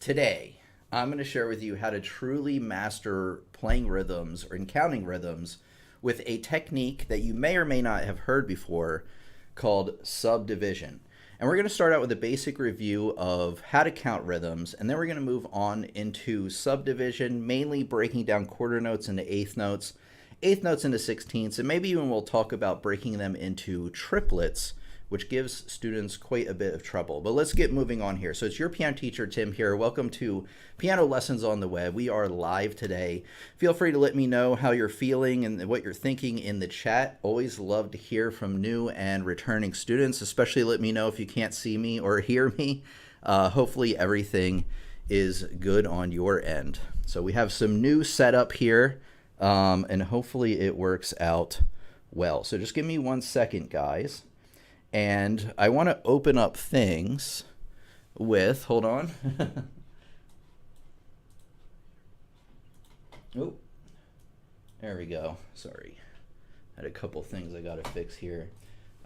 Today, I'm going to share with you how to truly master playing rhythms or counting rhythms with a technique that you may or may not have heard before called subdivision. And we're going to start out with a basic review of how to count rhythms, and then we're going to move on into subdivision, mainly breaking down quarter notes into eighth notes into sixteenths, and maybe even we'll talk about breaking them into triplets, which gives students quite a bit of trouble. But let's get moving on here. So it's your piano teacher, Tim, here. Welcome to Piano Lessons on the Web. We are live today. Feel free to let me know how you're feeling and what you're thinking in the chat. Always love to hear from new and returning students, especially let me know if you can't see me or hear me. Hopefully everything is good on your end. So we have some new setup here, and hopefully it works out well. So just give me 1 second, guys. And I want to open up things with, hold on. Oh, there we go. Sorry. Had a couple things I got to fix here.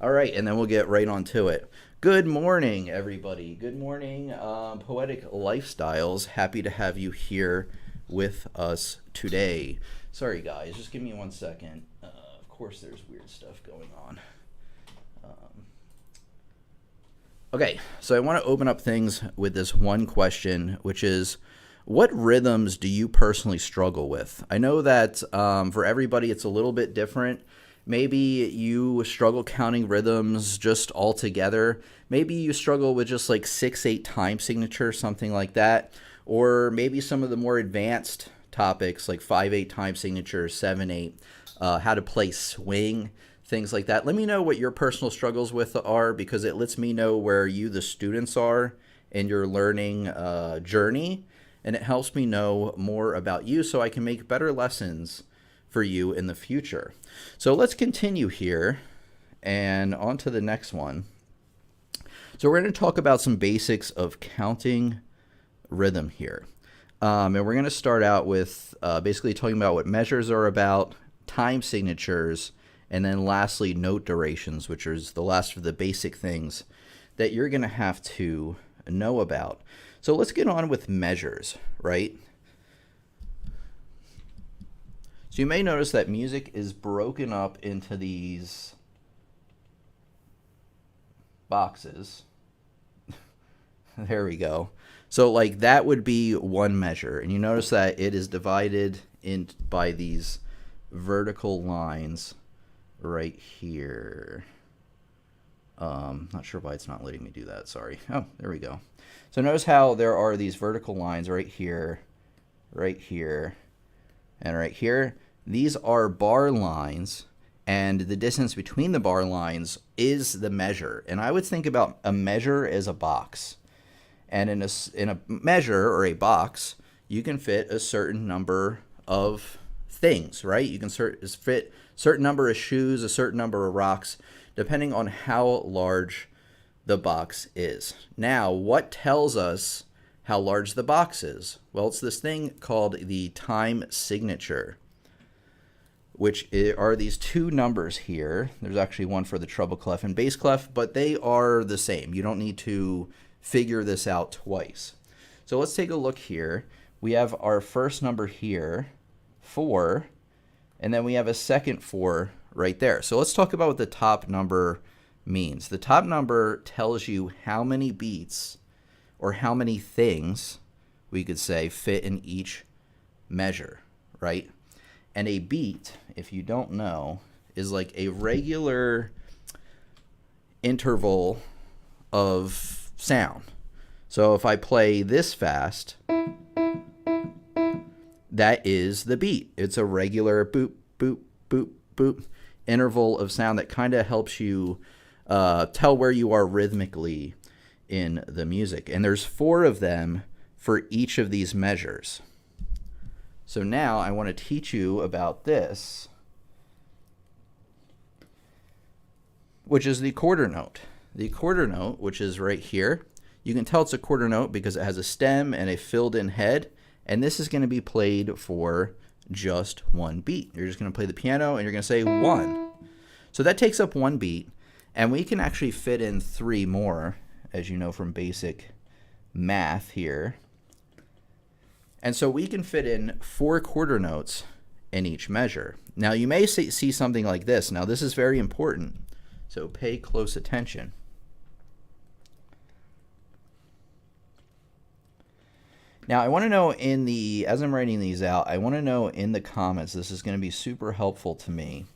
All right, and then we'll get right on to it. Good morning, everybody. Good morning, Poetic Lifestyles. Happy to have you here with us today. Sorry, guys. Just give me 1 second. Of course, there's weird stuff going on. Okay, so I want to open up things with this one question, which is, what rhythms do you personally struggle with? I know that for everybody it's a little bit different. Maybe you struggle counting rhythms just altogether. Maybe you struggle with just like 6/8 time signature, something like that. Or maybe some of the more advanced topics like 5/8 time signature, 7/8, how to play swing, things like that. Let me know what your personal struggles with are, because it lets me know where you, the students, are in your learning journey, and it helps me know more about you so I can make better lessons for you in the future. So let's continue here and on to the next one. So we're going to talk about some basics of counting rhythm here. And we're going to start out with basically talking about what measures are about, time signatures, and then lastly, note durations, which is the last of the basic things that you're going to have to know about. So let's get on with measures, right? So you may notice that music is broken up into these boxes. There we go. So like that would be one measure. And you notice that it is divided in by these vertical lines right here. Not sure why it's not letting me do that. Sorry. Oh, there we go. So notice how there are these vertical lines right here, and right here. These are bar lines, and the distance between the bar lines is the measure. And I would think about a measure as a box. And in a measure or a box, you can fit a certain number of things, right? You can fit certain number of shoes, a certain number of rocks, depending on how large the box is. Now, what tells us how large the box is? Well, it's this thing called the time signature, which are these two numbers here. There's actually one for the treble clef and bass clef, but they are the same. You don't need to figure this out twice. So let's take a look here. We have our first number here, 4, and then we have a second 4 right there. So let's talk about what the top number means. The top number tells you how many beats or how many things, we could say, fit in each measure, right? And a beat, if you don't know, is like a regular interval of sound. So if I play this fast, that is the beat. It's a regular boop, boop, boop, boop interval of sound that kind of helps you tell where you are rhythmically in the music. And there's 4 of them for each of these measures. So now I want to teach you about this, which is the quarter note. The quarter note, which is right here, you can tell it's a quarter note because it has a stem and a filled-in head. And this is going to be played for just 1 beat. You're just going to play the piano and you're going to say 1. So that takes up 1 beat, and we can actually fit in 3 more, as you know from basic math here. And so we can fit in 4 quarter notes in each measure. Now you may see something like this. Now this is very important, so pay close attention. Now I want to know as I'm writing these out, I want to know in the comments, this is going to be super helpful to me.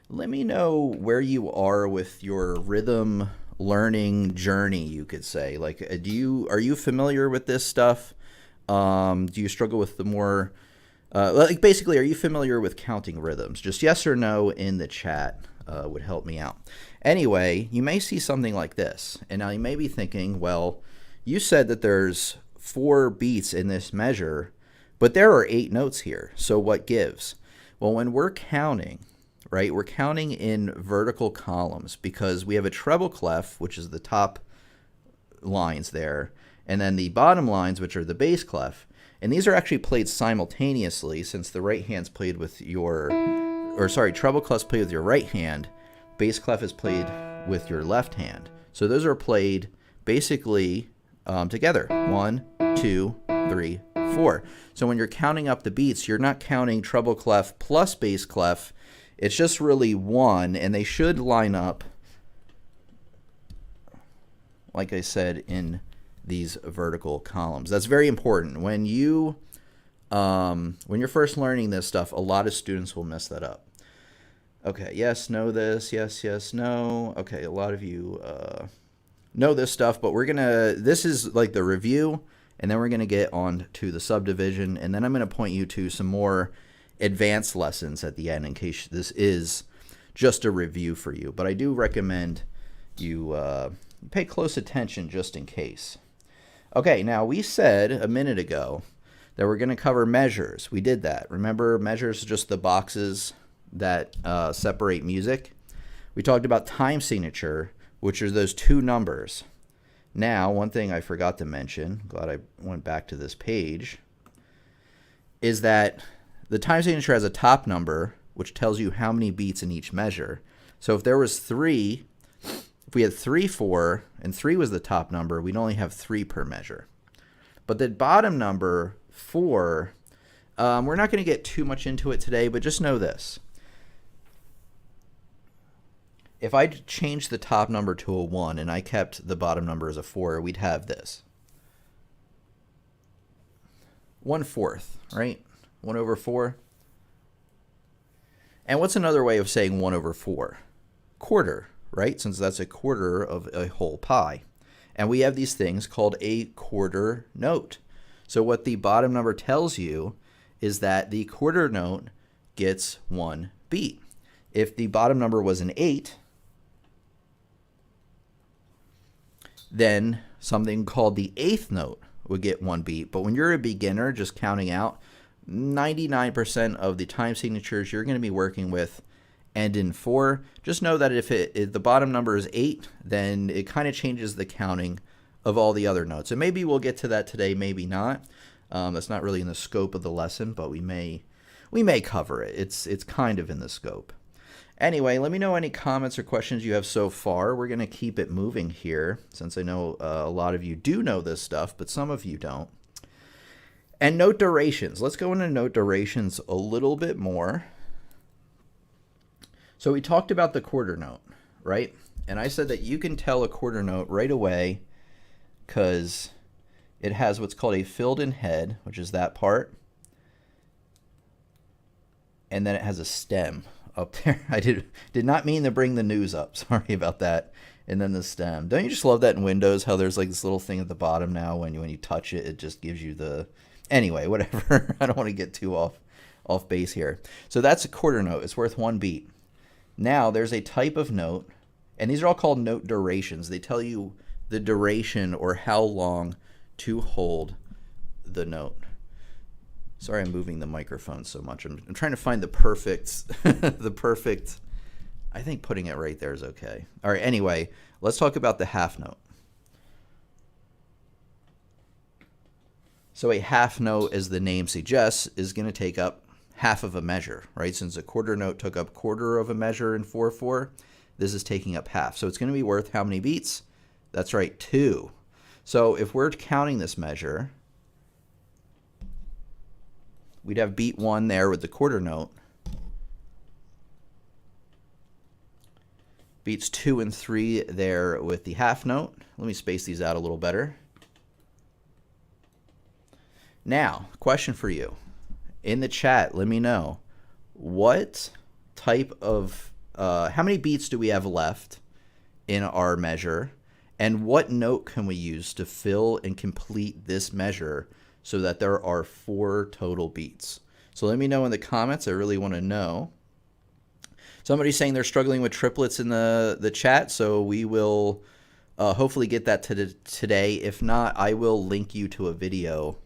Let me know where you are with your rhythm learning journey, you could say. Like, are you familiar with this stuff? Do you struggle with the more, like basically, are you familiar with counting rhythms? Just yes or no in the chat would help me out. Anyway, you may see something like this. And now you may be thinking, well, you said that there's 4 beats in this measure, but there are 8 notes here. So what gives? Well, when we're counting, right, we're counting in vertical columns because we have a treble clef, which is the top lines there, and then the bottom lines, which are the bass clef. And these are actually played simultaneously, since the right hand's played with treble clef's played with your right hand, bass clef is played with your left hand. So those are played basically together. 1, 2, 3, 4. So when you're counting up the beats, you're not counting treble clef plus bass clef. It's just really 1, and they should line up, like I said, in these vertical columns. That's very important. When you're first learning this stuff, a lot of students will mess that up. Okay, yes, know this, yes, yes, no. Okay, a lot of you know this stuff, but this is like the review, and then we're gonna get on to the subdivision, and then I'm gonna point you to some more advanced lessons at the end in case this is just a review for you. But I do recommend you pay close attention just in case. Okay, now we said a minute ago that we're going to cover measures. We did that. Remember, measures are just the boxes that separate music. We talked about time signature, which are those 2 numbers. Now, one thing I forgot to mention, glad I went back to this page, is that the time signature has a top number, which tells you how many beats in each measure. So if there was 3, if we had 3, 4, and 3 was the top number, we'd only have 3 per measure. But the bottom number, 4, we're not going to get too much into it today, but just know this. If I changed the top number to a 1 and I kept the bottom number as a 4, we'd have this. 1/4, right? 1/4. And what's another way of saying 1/4? Quarter, right? Since that's a quarter of a whole pie. And we have these things called a quarter note. So what the bottom number tells you is that the quarter note gets 1 beat. If the bottom number was an 8, then something called the 8th note would get 1 beat. But when you're a beginner just counting out, 99% of the time signatures you're going to be working with end in 4. Just know that if the bottom number is 8, then it kind of changes the counting of all the other notes. And maybe we'll get to that today, maybe not. That's not really in the scope of the lesson, but we may cover it. It's kind of in the scope. Anyway, let me know any comments or questions you have so far. We're going to keep it moving here, since I know a lot of you do know this stuff, but some of you don't. And note durations. Let's go into note durations a little bit more. So we talked about the quarter note, right? And I said that you can tell a quarter note right away because it has what's called a filled-in head, which is that part. And then it has a stem up there. I did not mean to bring the news up. Sorry about that. And then the stem. Don't you just love that in Windows, how there's like this little thing at the bottom now when you touch it, it just gives you the... Anyway, whatever. I don't want to get too off base here. So that's a quarter note. It's worth 1 beat. Now there's a type of note, and these are all called note durations. They tell you the duration or how long to hold the note. Sorry, I'm moving the microphone so much. I'm trying to find the perfect, I think putting it right there is okay. All right, anyway, let's talk about the half note. So a half note, as the name suggests, is going to take up half of a measure, right? Since a quarter note took up quarter of a measure in 4/4, this is taking up half. So it's going to be worth how many beats? That's right, 2. So if we're counting this measure, we'd have beat 1 there with the quarter note. Beats 2 and 3 there with the half note. Let me space these out a little better. Now, question for you. In the chat, let me know what type of, how many beats do we have left in our measure, and what note can we use to fill and complete this measure so that there are 4 total beats? So let me know in the comments. I really want to know. Somebody's saying they're struggling with triplets in the chat, so we will hopefully get that today. If not, I will link you to a video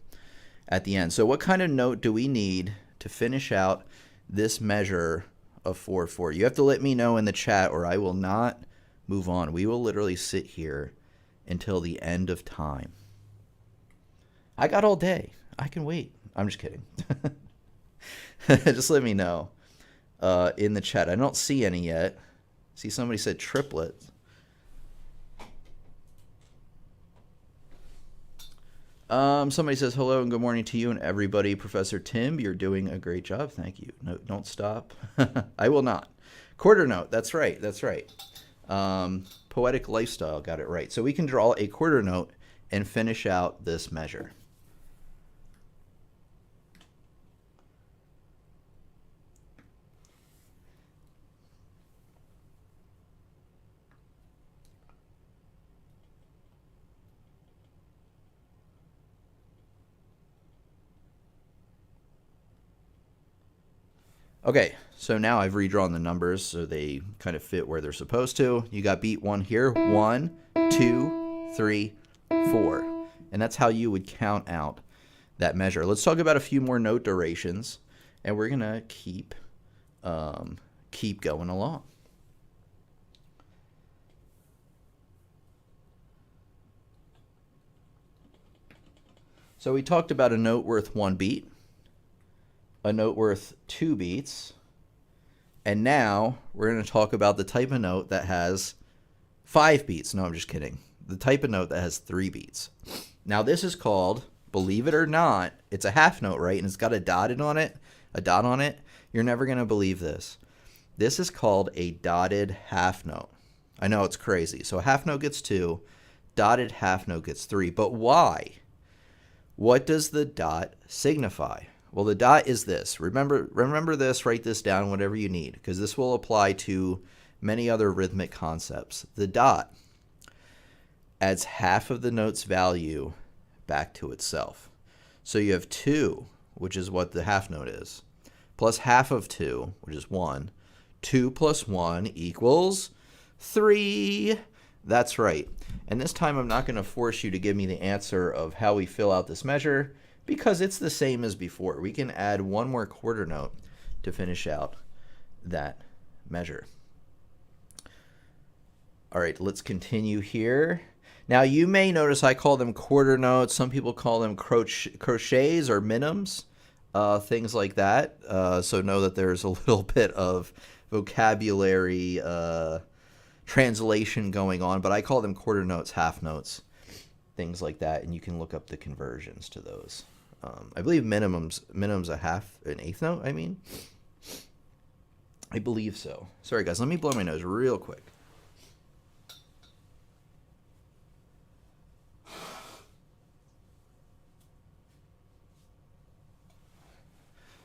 at the end. So what kind of note do we need to finish out this measure of 4/4? You have to let me know in the chat or I will not move on. We will literally sit here until the end of time. I got all day. I can wait. I'm just kidding. Just let me know in the chat. I don't see any yet. See, somebody said triplets. Somebody says hello and good morning to you and everybody. Professor Tim, you're doing a great job. Thank you. No, don't stop. I will not. Quarter note. That's right. That's right. Poetic lifestyle. Got it right. So we can draw a quarter note and finish out this measure. Okay, so now I've redrawn the numbers so they kind of fit where they're supposed to. You got beat 1 here. 1, 2, 3, 4. And that's how you would count out that measure. Let's talk about a few more note durations, and we're going to keep going along. So we talked about a note worth 1 beat, a note worth 2 beats, and now we're going to talk about the type of note that has 5 beats. No, I'm just kidding. The type of note that has 3 beats. Now this is called, believe it or not, it's a half note, right? And it's got a dot on it. You're never going to believe this. This is called a dotted half note. I know, it's crazy. So a half note gets 2, dotted half note gets 3. But why? What does the dot signify? Well, the dot is this. Remember this, write this down, whatever you need, because this will apply to many other rhythmic concepts. The dot adds half of the note's value back to itself. So you have 2, which is what the half note is, plus half of 2, which is 1. 2 plus 1 equals 3. That's right. And this time I'm not going to force you to give me the answer of how we fill out this measure, because it's the same as before. We can add 1 more quarter note to finish out that measure. All right, let's continue here. Now you may notice I call them quarter notes. Some people call them crochets or minims, things like that. So know that there's a little bit of vocabulary translation going on, but I call them quarter notes, half notes, things like that, and you can look up the conversions to those. I believe minimum's an eighth note, I believe so. Sorry guys, let me blow my nose real quick.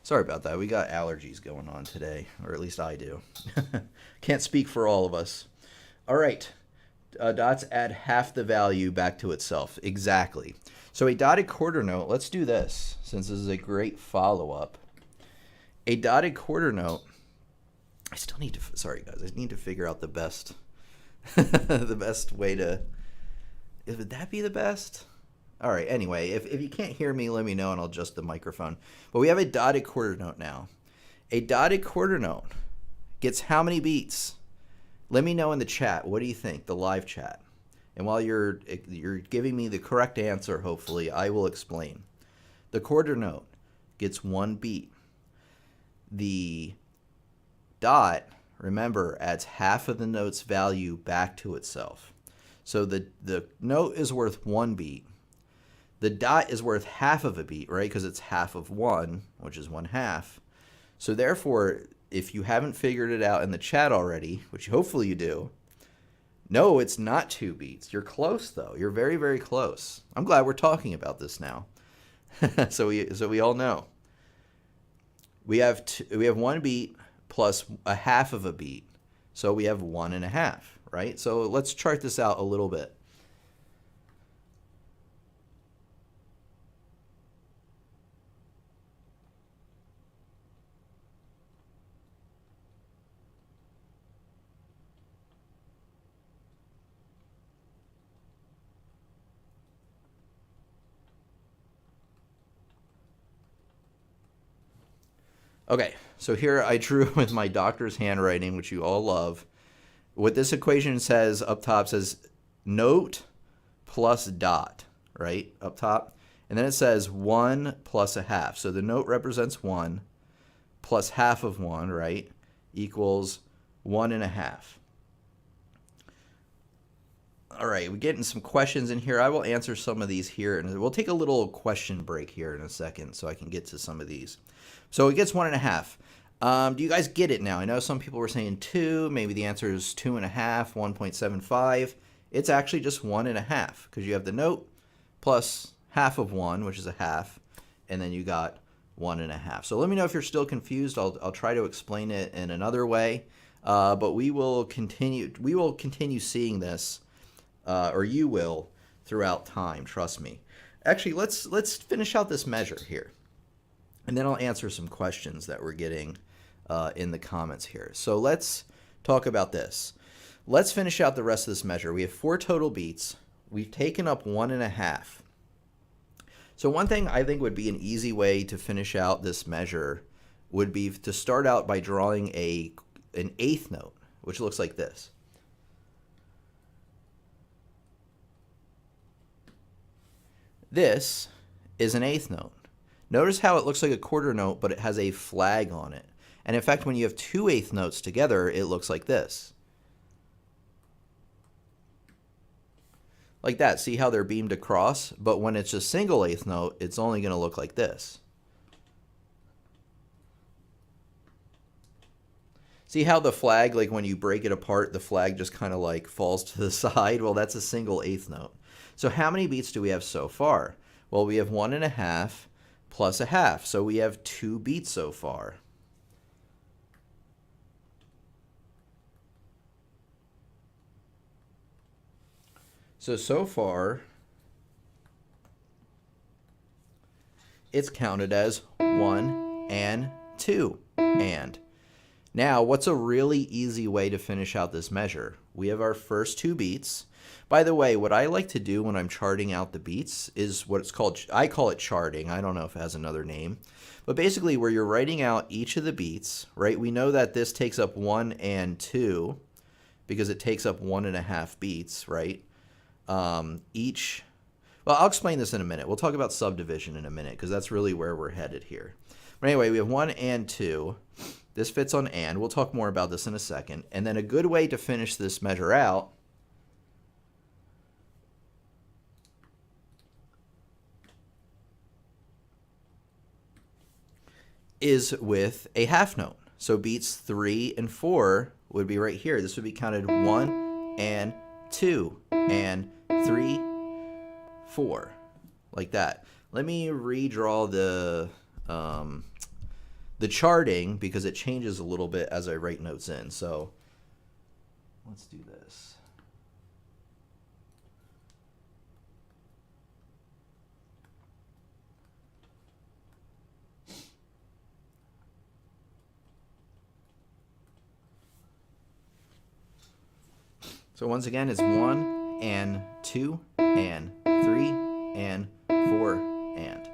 Sorry about that. We got allergies going on today, or at least I do. Can't speak for all of us. All right. Dots add half the value back to itself. Exactly. So a dotted quarter note, let's do this since this is a great follow-up. A dotted quarter note, I still need to, sorry guys, I need to figure out the best, the best way to, would that be the best? All right, anyway, if you can't hear me, let me know and I'll adjust the microphone. But we have a dotted quarter note now. A dotted quarter note gets how many beats? Let me know in the chat. What do you think, the live chat? And while you're giving me the correct answer, hopefully, I will explain. The quarter note gets 1 beat. The dot, remember, adds half of the note's value back to itself. So the note is worth 1 beat. The dot is worth half of a beat, right? Because it's half of 1, which is 1/2. So therefore, if you haven't figured it out in the chat already, which hopefully you do, no, it's not 2 beats. You're close, though. You're very, very close. I'm glad we're talking about this now. so we all know. We have 1 beat plus a half of a beat. So we have 1.5, right? So let's chart this out a little bit. Okay, so here I drew with my doctor's handwriting, which you all love. What this equation says up top says note plus dot, right, up top. And then it says 1 plus a half. So the note represents 1 plus half of 1, right, equals 1.5. All right, we're getting some questions in here. I will answer some of these here, and we'll take a little question break here in a second so I can get to some of these. So it gets 1.5. Do you guys get it now? I know some people were saying 2. Maybe the answer is 2.5, 1.75. It's actually just 1.5 because you have the note plus half of 1, which is a half, and then you got 1.5. So let me know if you're still confused. I'll try to explain it in another way, but we will continue seeing this, or you will, throughout time. Trust me. Actually, let's finish out this measure here. And then I'll answer some questions that we're getting in the comments here. So let's talk about this. Let's finish out the rest of this measure. We have 4 total beats. We've taken up 1.5. So one thing I think would be an easy way to finish out this measure would be to start out by drawing an eighth note, which looks like this. This is an eighth note. Notice how it looks like a quarter note, but it has a flag on it. And in fact, when you have 2 eighth notes together, it looks like this. Like that. See how they're beamed across? But when it's a single eighth note, it's only going to look like this. See how the flag, like when you break it apart, the flag just kind of like falls to the side? Well, that's a single eighth note. So how many beats do we have so far? Well, we have 1.5 plus a half. So we have 2 beats so far. So far, it's counted as 1 and 2 and. Now, what's a really easy way to finish out this measure? We have our first 2 beats. By the way, what I like to do when I'm charting out the beats is what it's called, I call it charting. I don't know if it has another name. But basically, where you're writing out each of the beats, right? We know that this takes up 1 and 2 because it takes up 1.5 beats, right? Well, I'll explain this in a minute. We'll talk about subdivision in a minute because that's really where we're headed here. But anyway, we have 1 and 2. This fits on and. We'll talk more about this in a second. And then a good way to finish this measure out is with a half note. So beats 3 and 4 would be right here. This would be counted 1 and 2 and 3, 4, like that. Let me redraw the charting because it changes a little bit as I write notes in. So let's do this. So once again, it's 1 and 2 and 3 and 4 and.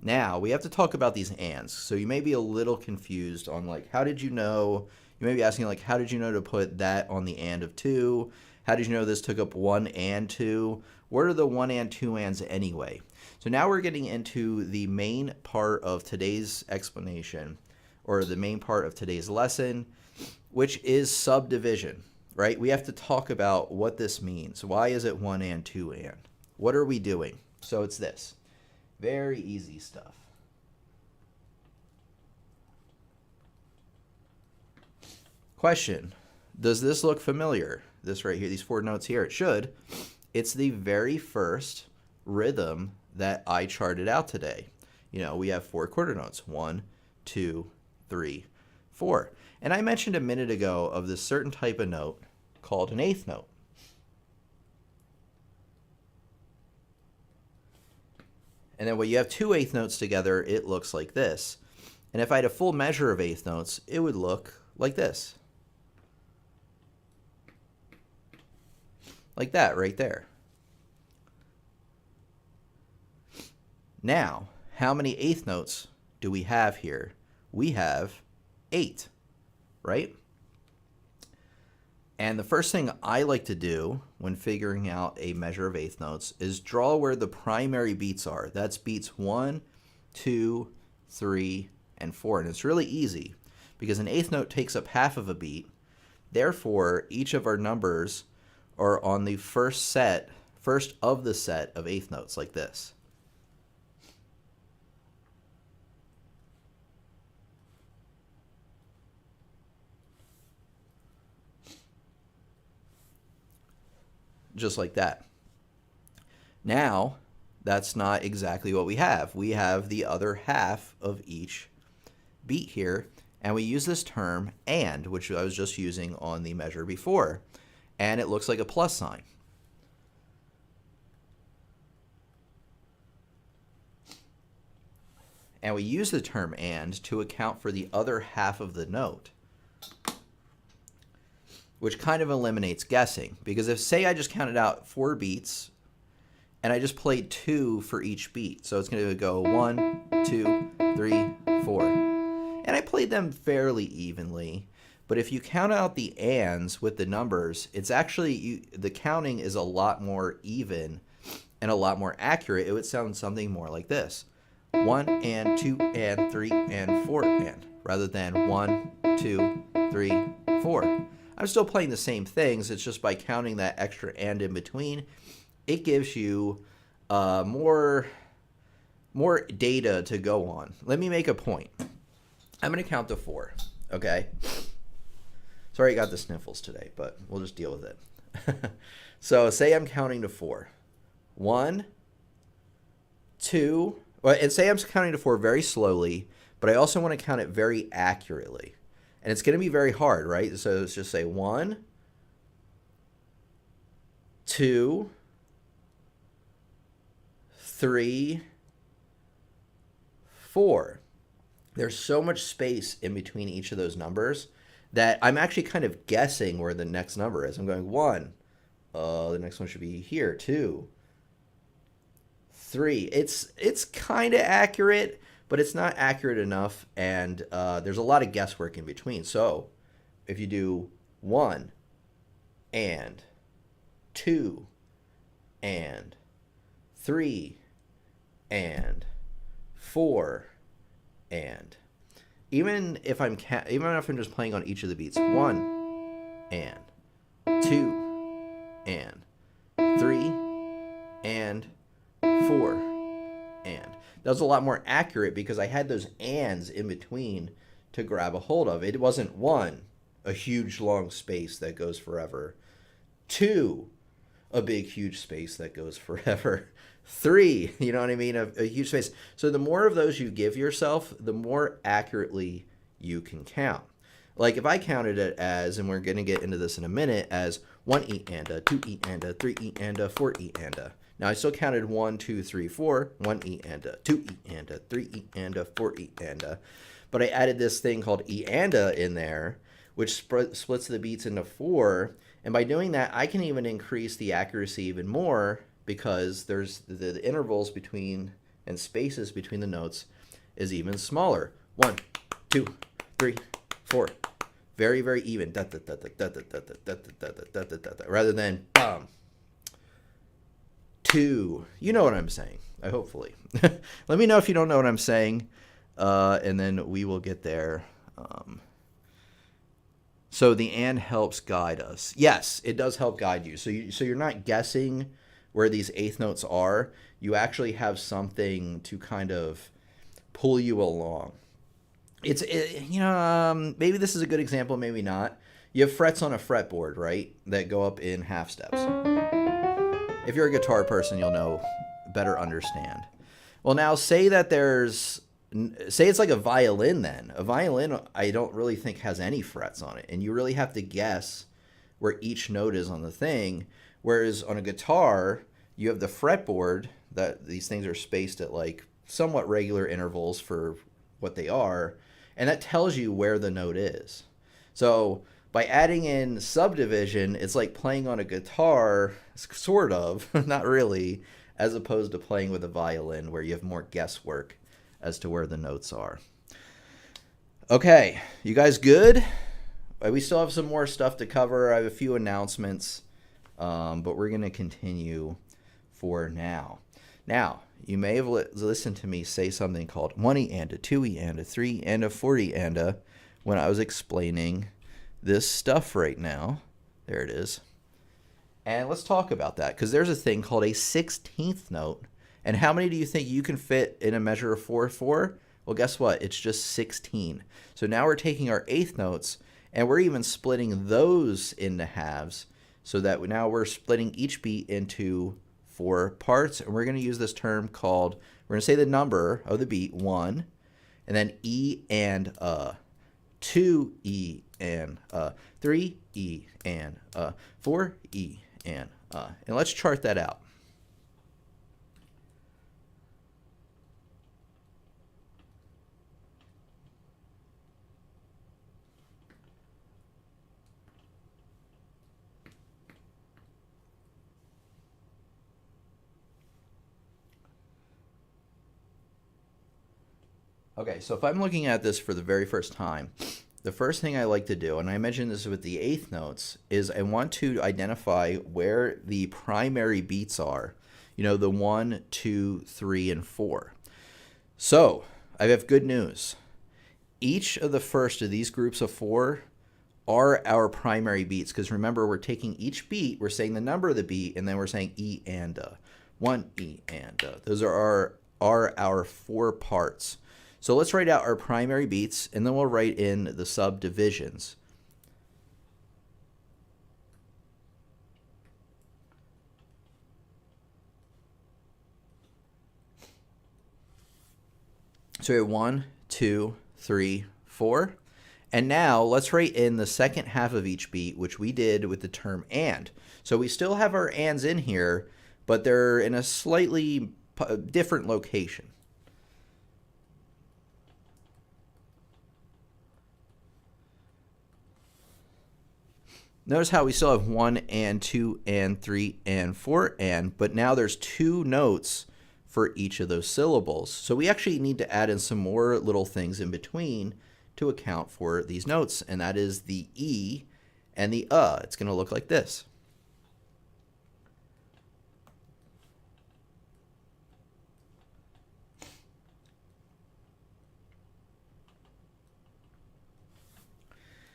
Now, we have to talk about these ands. So you may be a little confused on like, how did you know? You may be asking like, how did you know to put that on the and of 2? How did you know this took up 1 and 2? What are the 1 and 2 ands anyway? So now we're getting into the main part of today's explanation, or the main part of today's lesson, which is subdivision. Right? We have to talk about what this means. Why is it 1 and 2 and? What are we doing? So it's this. Very easy stuff. Question. Does this look familiar? This right here, these 4 notes here. It should. It's the very first rhythm that I charted out today. You know, we have 4 quarter notes. 1, 2, 3, 4. And I mentioned a minute ago of this certain type of note called an eighth note. And then when you have 2 eighth notes together, it looks like this. And if I had a full measure of eighth notes, it would look like this. Like that right there. Now, how many eighth notes do we have here? We have 8, right? And the first thing I like to do when figuring out a measure of eighth notes is draw where the primary beats are. That's beats 1, 2, 3, and 4. And it's really easy because an eighth note takes up half of a beat. Therefore, each of our numbers are on the first of the set of eighth notes like this. Just like that. Now, that's not exactly what we have. We have the other half of each beat here, and we use this term and, which I was just using on the measure before, and it looks like a plus sign. And we use the term and to account for the other half of the note, which kind of eliminates guessing. Because if, say, I just counted out 4 beats, and I just played 2 for each beat. So it's going to go 1, 2, 3, 4. And I played them fairly evenly. But if you count out the ands with the numbers, it's actually, the counting is a lot more even and a lot more accurate. It would sound something more like this. 1 and 2 and 3 and 4 and, rather than 1, 2, 3, 4. I'm still playing the same things. It's just by counting that extra and in between, it gives you more data to go on. Let me make a point. I'm going to count to 4, okay? Sorry I got the sniffles today, but we'll just deal with it. So say I'm counting to 4. 1, 2, and say I'm counting to 4 very slowly, but I also want to count it very accurately. And it's going to be very hard, right? So let's just say 1, 2, 3, 4. There's so much space in between each of those numbers that I'm actually kind of guessing where the next number is. I'm going 1. The next one should be here. 2, 3. It's kind of accurate, but it's not accurate enough, and there's a lot of guesswork in between. So if you do 1 and 2 and 3 and 4 and, even if I'm just playing on each of the beats, 1 and 2 and 3 and 4 and. That was a lot more accurate because I had those ands in between to grab a hold of. It wasn't 1, a huge long space that goes forever. 2, a big huge space that goes forever. 3, you know what I mean, a huge space. So the more of those you give yourself, the more accurately you can count. Like if I counted it as, and we're going to get into this in a minute, as 1 E and a, 2 E and a, 3 E and a, 4 E and a. Now I still counted 1, 2, 3, 4, 1 E and a, 2 E and a, 3 E and a, 4 E and a. But I added this thing called E and a in there, which splits the beats into 4. And by doing that, I can even increase the accuracy even more because there's the intervals between and spaces between the notes is even smaller. 1, 2, 3, 4. Very, very even. Rather than bam. 2. You know what I'm saying, hopefully. Let me know if you don't know what I'm saying, and then we will get there. So the and helps guide us. Yes, it does help guide you. So you're not guessing where these eighth notes are, you actually have something to kind of pull you along. Maybe this is a good example, maybe not. You have frets on a fretboard, right, that go up in half steps. If you're a guitar person, you'll know, better understand. Well, now say it's like a violin then. A violin, I don't really think has any frets on it, and you really have to guess where each note is on the thing, whereas on a guitar, you have the fretboard that these things are spaced at like somewhat regular intervals for what they are, and that tells you where the note is. So by adding in subdivision, it's like playing on a guitar, sort of, not really, as opposed to playing with a violin where you have more guesswork as to where the notes are. Okay, you guys good? We still have some more stuff to cover. I have a few announcements, but we're going to continue for now. Now, you may have listened to me say something called 1E and a 2E and a 3 and a 4E and a when I was explaining this stuff right now. There it is. And let's talk about that, because there's a thing called a 16th note. And how many do you think you can fit in a measure of 4/4? Well, guess what? It's just 16. So now we're taking our eighth notes, and we're even splitting those into halves, so that now we're splitting each beat into 4 parts. And we're going to use this term called, we're going to say the number of the beat, 1, and then E and 2E and 3E and 4E and let's chart that out. Okay, so if I'm looking at this for the very first time, the first thing I like to do, and I mentioned this with the eighth notes, is I want to identify where the primary beats are. You know, the 1, 2, 3, and 4. So I have good news. Each of the first of these groups of 4 are our primary beats, because remember, we're taking each beat, we're saying the number of the beat, and then we're saying E and 1 E and those are our 4 parts. So let's write out our primary beats, and then we'll write in the subdivisions. So we have 1, 2, 3, 4. And now let's write in the second half of each beat, which we did with the term and. So we still have our ands in here, but they're in a slightly different location. Notice how we still have 1 and 2 and 3 and 4 and, but now there's 2 notes for each of those syllables. So we actually need to add in some more little things in between to account for these notes, and that is the E and the It's going to look like this.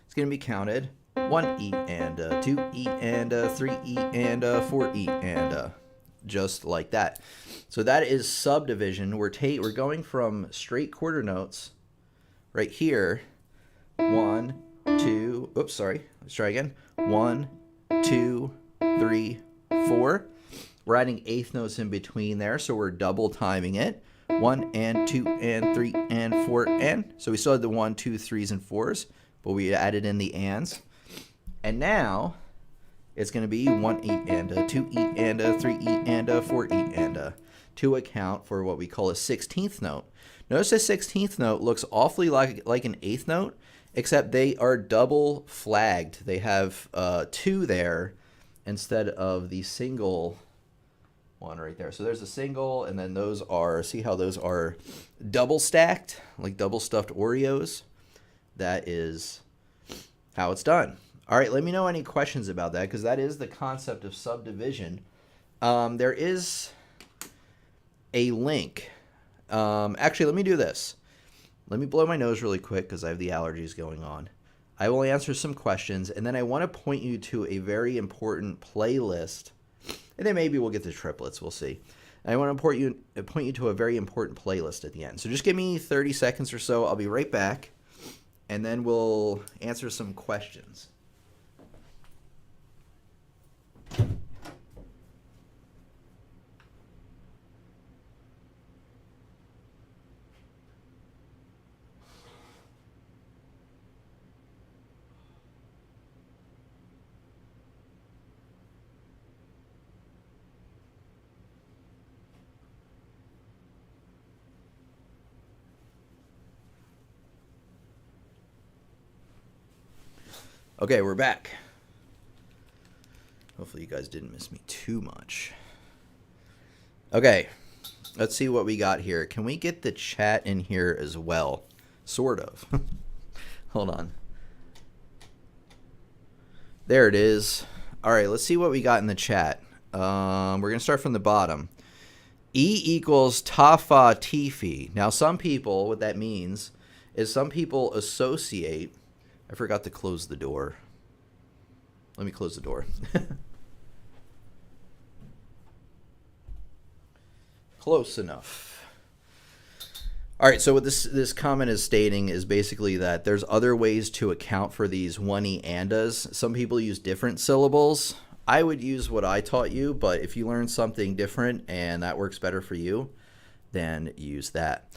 It's going to be counted 1E and 2E and 3E and 4E and just like that. So that is subdivision. We're going from straight quarter notes right here. 1, 2. Oops, sorry. Let's try again. 1, 2, 3, 4. We're adding eighth notes in between there, so we're double timing it. 1 and 2 and 3 and 4 and. So we still had the 1, 2, 3s and 4s, but we added in the ands. And now it's going to be 1E and 2E and 3E and 4E and to account for what we call a 16th note. Notice a 16th note looks awfully like an eighth note, except they are double flagged. They have 2 there instead of the single one right there. So there's a single, and then those are, see how those are double stacked, like double stuffed Oreos? That is how it's done. All right, let me know any questions about that, because that is the concept of subdivision. There is a link. Actually, let me do this. Let me blow my nose really quick because I have the allergies going on. I will answer some questions, and then I want to point you to a very important playlist And then maybe we'll get to triplets. We'll see. And I want to point you to a very important playlist at the end. So just give me 30 seconds or so. I'll be right back. And then we'll answer some questions. Okay, we're back. Hopefully you guys didn't miss me too much. Okay, let's see what we got here. Can we get the chat in here as well? Sort of. Hold on. There it is. All right, let's see what we got in the chat. We're going to start from the bottom. E equals tafa tifi. Now, some people, what that means is some people associate... I forgot to close the door. Let me close the door. Close enough. All right, so what this comment is stating is basically that there's other ways to account for these one-e andas. Some people use different syllables. I would use what I taught you, but if you learn something different and that works better for you, then use that.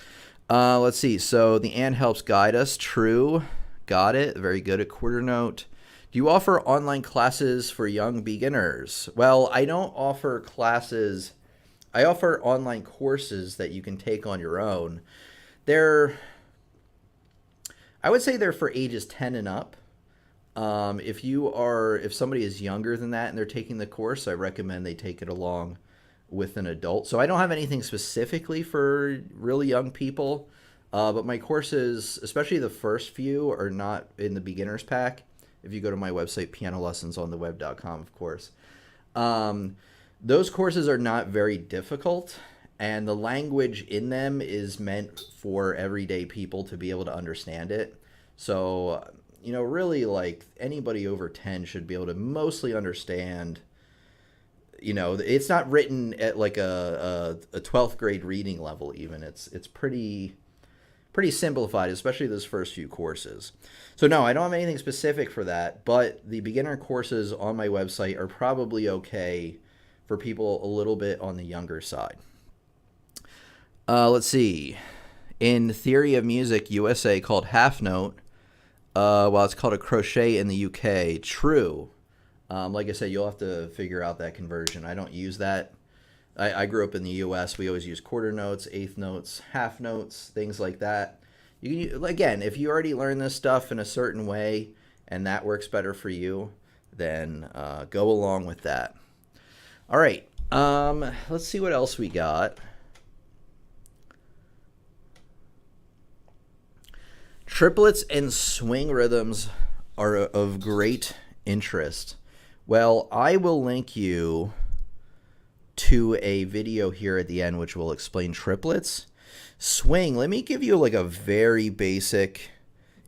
Let's see. So the and helps guide us. True. Got it. Very good. A quarter note. Do you offer online classes for young beginners? Well, I don't offer classes. I offer online courses that you can take on your own. I would say they're for ages 10 and up. If somebody is younger than that and they're taking the course, I recommend they take it along with an adult. So I don't have anything specifically for really young people. But my courses, especially the first few, are not in the beginner's pack. If you go to my website, pianolessonsontheweb.com, of course. Those courses are not very difficult, and the language in them is meant for everyday people to be able to understand it. So, really, like, anybody over 10 should be able to mostly understand. It's not written at like a 12th grade reading level even. It's pretty simplified, especially those first few courses. So no, I don't have anything specific for that, but the beginner courses on my website are probably okay for people a little bit on the younger side. Let's see. In Theory of Music USA called half note, while it's called a crochet in the UK. True. Like I said, you'll have to figure out that conversion. I don't use that. I grew up in the U.S. We always use quarter notes, eighth notes, half notes, things like that. Again, if you already learned this stuff in a certain way and that works better for you, then go along with that. All right, let's see what else we got. Triplets and swing rhythms are of great interest. Well, I will link you to a video here at the end which will explain triplets. Swing, let me give you like a very basic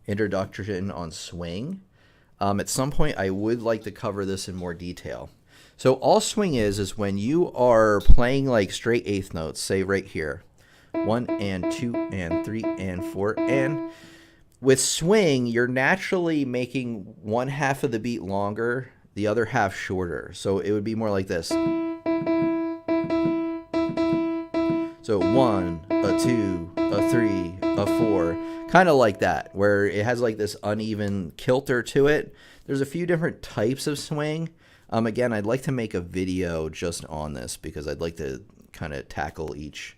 introduction on swing. At some point I would like to cover this in more detail. So all swing is when you are playing like straight eighth notes, say right here, 1 and 2 and 3 and 4, and with swing you're naturally making one half of the beat longer, the other half shorter. So it would be more like this. So 1, a 2, a 3, a 4, kind of like that, where it has like this uneven kilter to it. There's a few different types of swing. Again, I'd like to make a video just on this because I'd like to kind of tackle each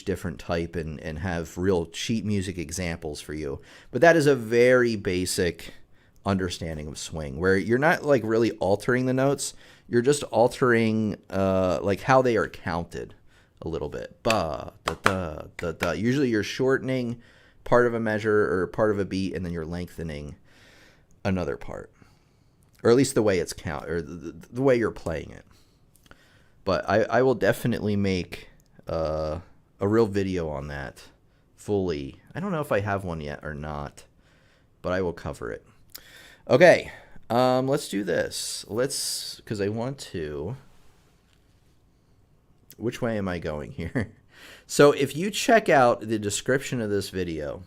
different type and have real sheet music examples for you. But that is a very basic understanding of swing, where you're not like really altering the notes. You're just altering like how they are counted a little bit. Ba, da, da, da, da. Usually you're shortening part of a measure or part of a beat, and then you're lengthening another part, or at least the way it's or the way you're playing it. But I will definitely make a real video on that fully. I don't know if I have one yet or not, but I will cover it. Okay, let's do this. Because I want to which way am I going here? So if you check out the description of this video,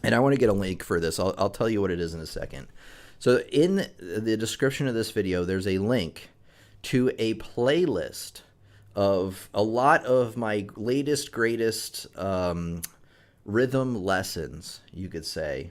and I want to get a link for this, I'll tell you what it is in a second. So in the description of this video, there's a link to a playlist of a lot of my latest, greatest rhythm lessons, you could say.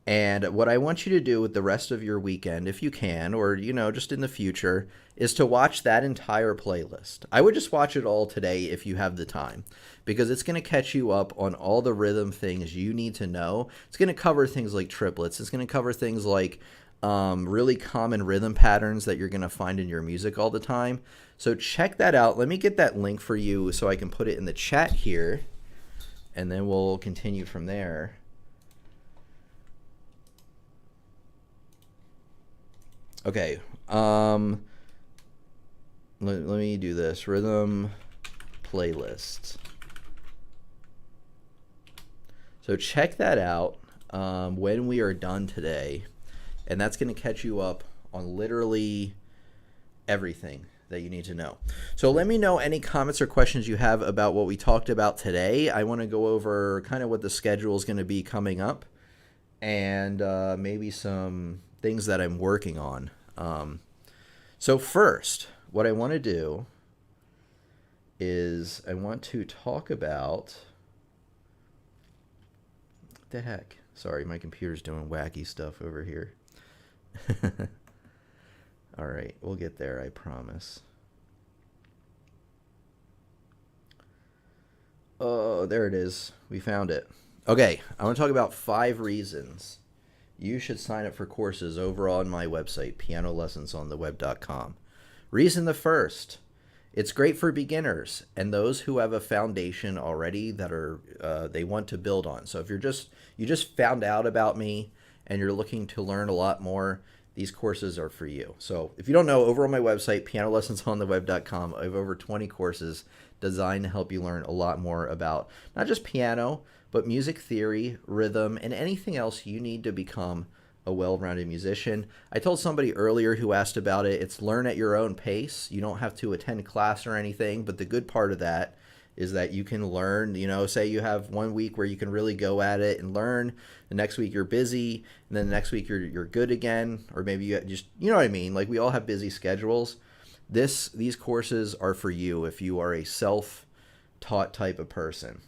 And what I want you to do with the rest of your weekend, if you can, or, you know, just in the future, is to watch that entire playlist. I would just watch it all today if you have the time, because it's going to catch you up on all the rhythm things you need to know. It's going to cover things like triplets. It's going to cover things like really common rhythm patterns that you're going to find in your music all the time. So check that out. Let me get that link for you so I can put it in the chat here, and then we'll continue from there. Okay, let me do this. Rhythm playlist. So check that out when we are done today, and that's going to catch you up on literally everything that you need to know. So let me know any comments or questions you have about what we talked about today. I want to go over kind of what the schedule is going to be coming up, and maybe some things that I'm working on. So first, what I want to do is I want to talk about what the heck. Sorry, my computer's doing wacky stuff over here. All right, we'll get there, I promise. Oh, there it is. We found it. Okay, I want to talk about 5 reasons you should sign up for courses over on my website, pianolessonsontheweb.com. Reason the first, it's great for beginners and those who have a foundation already that are they want to build on. So if you just found out about me and you're looking to learn a lot more, these courses are for you. So if you don't know, over on my website, pianolessonsontheweb.com, I have over 20 courses designed to help you learn a lot more about not just piano, but music theory, rhythm, and anything else you need to become a well-rounded musician. I told somebody earlier who asked about it, it's learn at your own pace. You don't have to attend class or anything, but the good part of that is that you can learn, you know, say you have one week where you can really go at it and learn, the next week you're busy, and then the next week you're good again, or maybe you just, you know what I mean? Like, we all have busy schedules. These courses are for you if you are a self-taught type of person.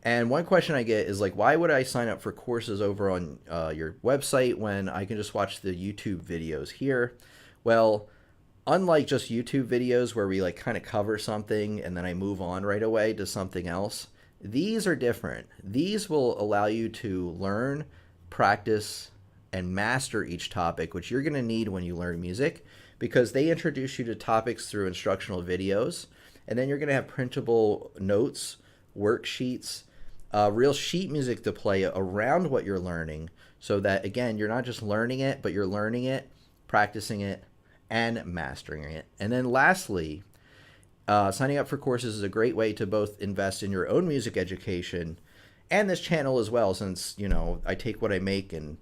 And one question I get is like, why would I sign up for courses over on your website when I can just watch the YouTube videos here? Well, unlike just YouTube videos where we like kind of cover something and then I move on right away to something else, these are different. These will allow you to learn, practice, and master each topic, which you're going to need when you learn music, because they introduce you to topics through instructional videos, and then you're going to have printable notes, worksheets, real sheet music to play around what you're learning, so that, again, you're not just learning it, but you're learning it, practicing it, and mastering it. And then lastly, signing up for courses is a great way to both invest in your own music education and this channel as well, since, you know, I take what I make and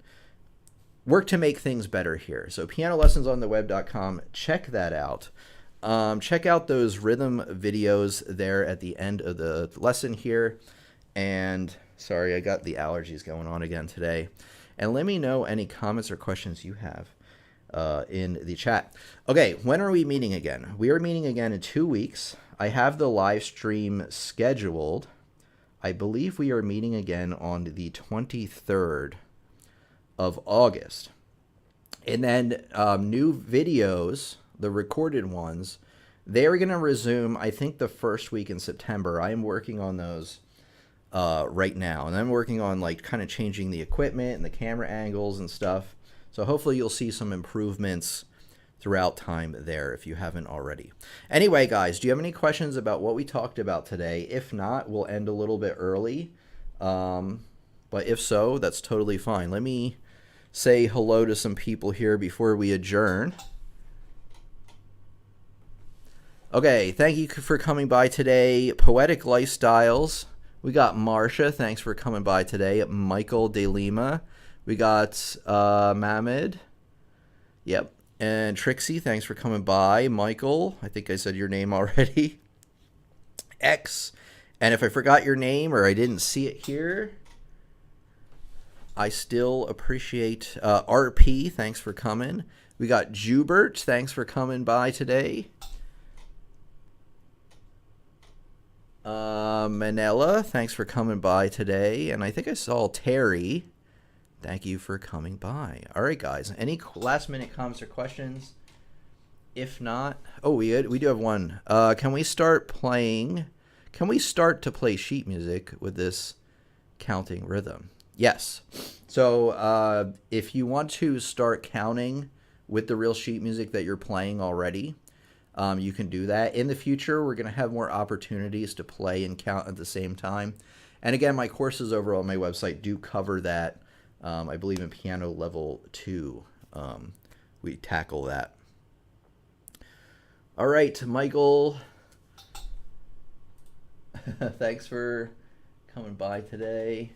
work to make things better here. So pianolessonsontheweb.com, check that out. Check out those rhythm videos there at the end of the lesson here. And sorry, I got the allergies going on again today. And let me know any comments or questions you have in the chat. Okay, when are we meeting again? We are meeting again in 2 weeks. I have the live stream scheduled. I believe we are meeting again on the 23rd of August. And then new videos, the recorded ones, they're going to resume, I think, the first week in September. I am working on those right now, and I'm working on like kind of changing the equipment and the camera angles and stuff. So hopefully you'll see some improvements throughout time there if you haven't already. Anyway, guys, do you have any questions about what we talked about today? If not, we'll end a little bit early. But if so, that's totally fine. Let me say hello to some people here before we adjourn. Okay, thank you for coming by today. Poetic Lifestyles. We got Marsha, thanks for coming by today. Michael De Lima. We got Mahmoud. Yep. And Trixie, thanks for coming by. Michael, I think I said your name already. X. And if I forgot your name or I didn't see it here, I still appreciate RP. Thanks for coming. We got Jubert. Thanks for coming by today. Manila. Thanks for coming by today. And I think I saw Terry. Thank you for coming by. All right, guys. Any last minute comments or questions? If not, oh, we do have one. Can we start playing? Can we start to play sheet music with this counting rhythm? Yes. So if you want to start counting with the real sheet music that you're playing already, you can do that. In the future, we're going to have more opportunities to play and count at the same time. And again, my courses over on my website do cover that. I believe in piano level 2, we tackle that. All right, Michael. Thanks for coming by today.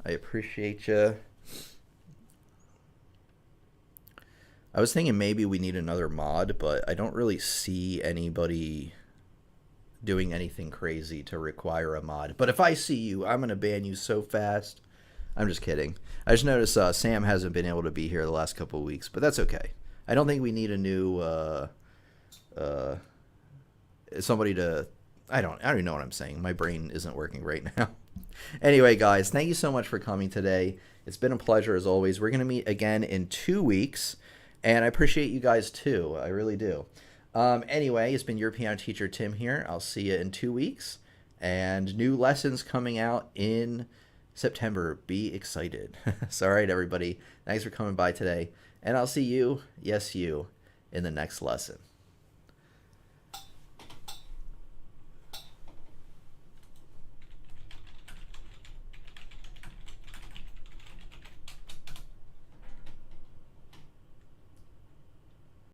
I appreciate you. I was thinking maybe we need another mod, but I don't really see anybody doing anything crazy to require a mod. But if I see you, I'm going to ban you so fast. I'm just kidding. I just noticed Sam hasn't been able to be here the last couple of weeks, but that's okay. I don't think we need a new somebody to... I don't even know what I'm saying. My brain isn't working right now. Anyway, guys, thank you so much for coming today. It's been a pleasure as always. We're going to meet again in 2 weeks. And I appreciate you guys too. I really do. Anyway, it's been your piano teacher, Tim, here. I'll see you in 2 weeks. And new lessons coming out in September. Be excited. So, all right, everybody. Thanks for coming by today. And I'll see you, yes, you, in the next lesson.